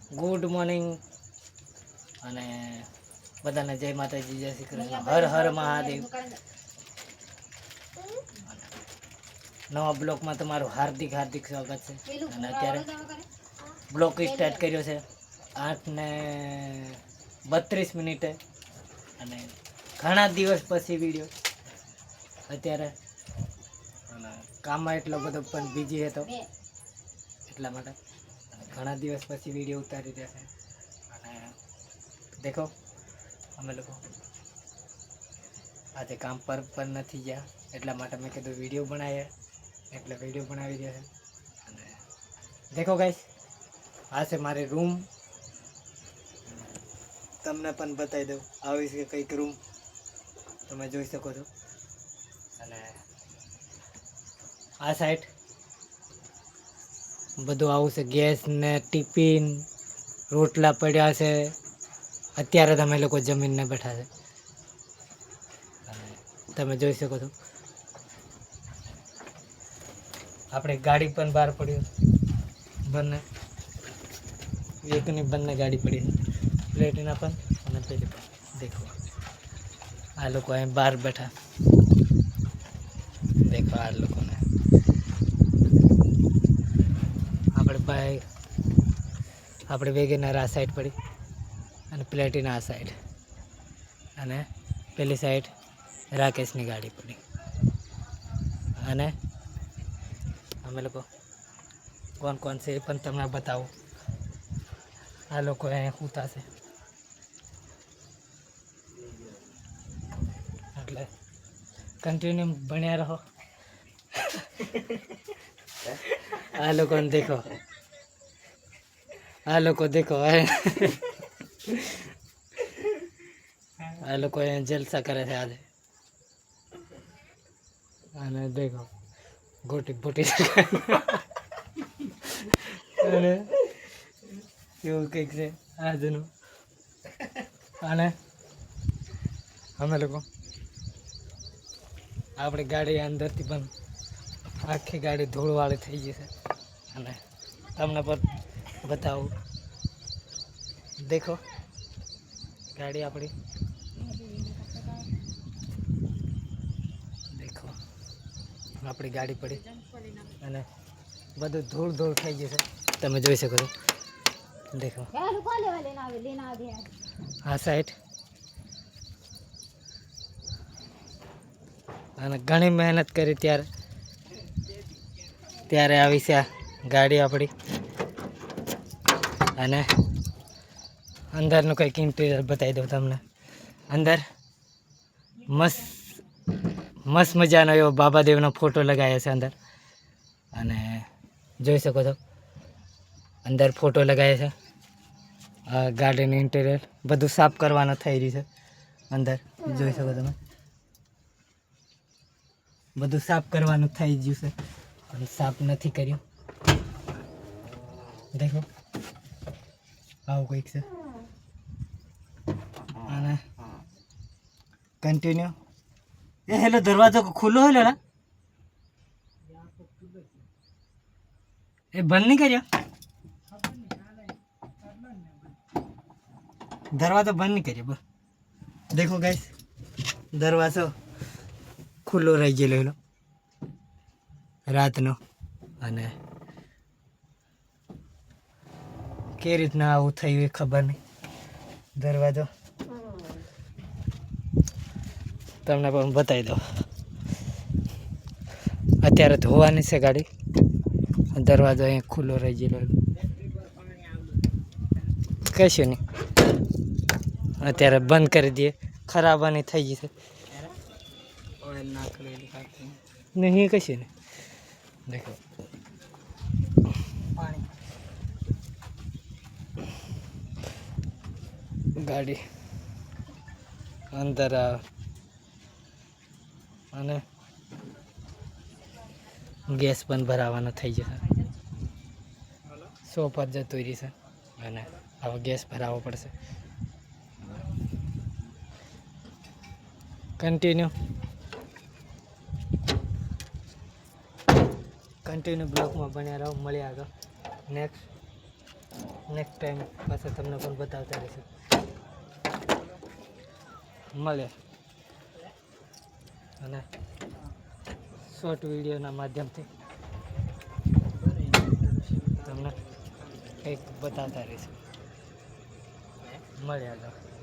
Good morning અને બધાને જય માતાજી, જય શ્રી કૃષ્ણ, હર હર મહાદેવ. નવા બ્લોકમાં તમારું હાર્દિક હાર્દિક સ્વાગત છે. અને અત્યારે બ્લોક સ્ટાર્ટ કર્યો છે 8:32 અને ઘણા દિવસ પછી વિડીયો. અત્યારે કામમાં એટલો બધો પણ બિઝી હતો એટલા માટે ઘણા દિવસ પછી વિડીયો ઉતારી રહ્યા છે. અને દેખો અમે લોકો આજે કામ પર પણ નથી ગયા એટલા માટે મેં કીધું વિડીયો બનાવીએ, એટલે વિડીયો બનાવી રહ્યા છે. અને દેખો ગાઈસ, આ છે મારી રૂમ. તમને પણ બતાવી દઉં, આવી છે કંઈક રૂમ, તમે જોઈ શકો છો. અને આ સાઈડ બધું આવું છે, ગેસ ને ટિફિન, રોટલા પડ્યા છે. અત્યારે તમે લોકો જમીનને બેઠા છે અને તમે જોઈ શકો છો આપણે ગાડી પણ બહાર પડ્યું, બંને એકની બંને ગાડી પડી છે, પ્લેટિના પણ અને પેલી પણ. દેખો આ લોકો અહીં બહાર બેઠા, દેખો આ લોકોને. આપણે વેગેનર આ સાઈડ પડી અને પ્લેટિના આ સાઈડ, અને પેલી સાઈડ રાકેશની ગાડી પડી. અને અમે લોકો કોણ કોણ છે એ પણ તમને બતાવું. આ લોકો અહીંયા સૂતા છે, એટલે કન્ટિન્યુ બન્યા રહો. આ લોકોને દેખો, આ લોકો દેખો, આ લોકો અહીંયા જલસા કરે છે આજે. અને દેખો ગોટી બોટી અને એવું કંઈક છે આજનું. અને અમે લોકો આપણી ગાડી અંદરથી પણ આખી ગાડી ધૂળવાળી થઈ ગઈ છે. અને તમને પણ બતાવું, દેખો ગાડી આપણી, દેખો આપણી ગાડી પડી અને બધું ધૂળ ધૂળ થઈ ગયું છે, તમે જોઈ શકો છો. દેખો આ સાઈડ. અને ઘણી મહેનત કરી ત્યારે આવી છે આ ગાડી આપણી. અને અંદરનું કંઈક ઇન્ટિરિયર બતાવી દઉં તમને. અંદર મસ્ત મજાનો એવો બાબાદેવનો ફોટો લગાવ્યો છે અંદર. અને જોઈ શકો છો અંદર ફોટો લગાવ્યો છે. આ ગાડીનું ઇન્ટિરિયર બધું સાફ કરવાનું થઈ રહ્યું છે. અંદર જોઈ શકો તમે, બધું સાફ કરવાનું થઈ ગયું છે પણ સાફ નથી કર્યું. દેખો આવું કંઈક છે. અને કન્ટિન્યુ એ હેલો દરવાજો ખુલ્લો હેલો ના એ બંધ નહીં કર્યો, દરવાજો બંધ નહીં કર્યો. બસ દેખો ગાઈસ, દરવાજો ખુલ્લો રહી ગયેલો રાતનો. અને કેવી રીતના આવું થયું એ ખબર નહીં. દરવાજો તમને પણ બતાવી દો. અત્યારે ધોવાની છે ગાડી, દરવાજો અહીંયા ખુલ્લો રહી ગયેલો, કશું નહીં. અત્યારે બંધ કરી દઈએ, ખરાબાની થઈ ગઈ છે. નહીં કશું નહીં. દેખો ગાડી અંદર અને ગેસ પણ ભરાવાનો થઈ જશે. 100 પર જતું રહેશે અને હવે ગેસ ભરાવવો પડશે. કન્ટિન્યુ બ્લોકમાં બન્યા રહો. મળ્યા આગળ નેક્સ્ટ. નેક્સ્ટ ટાઈમ પાછા તમને પણ બતાવતા રહીશું. મળે અને શોર્ટ વિડીયોના માધ્યમથી તમને કંઈક બતાવતા રહીશું. મળે આગળ.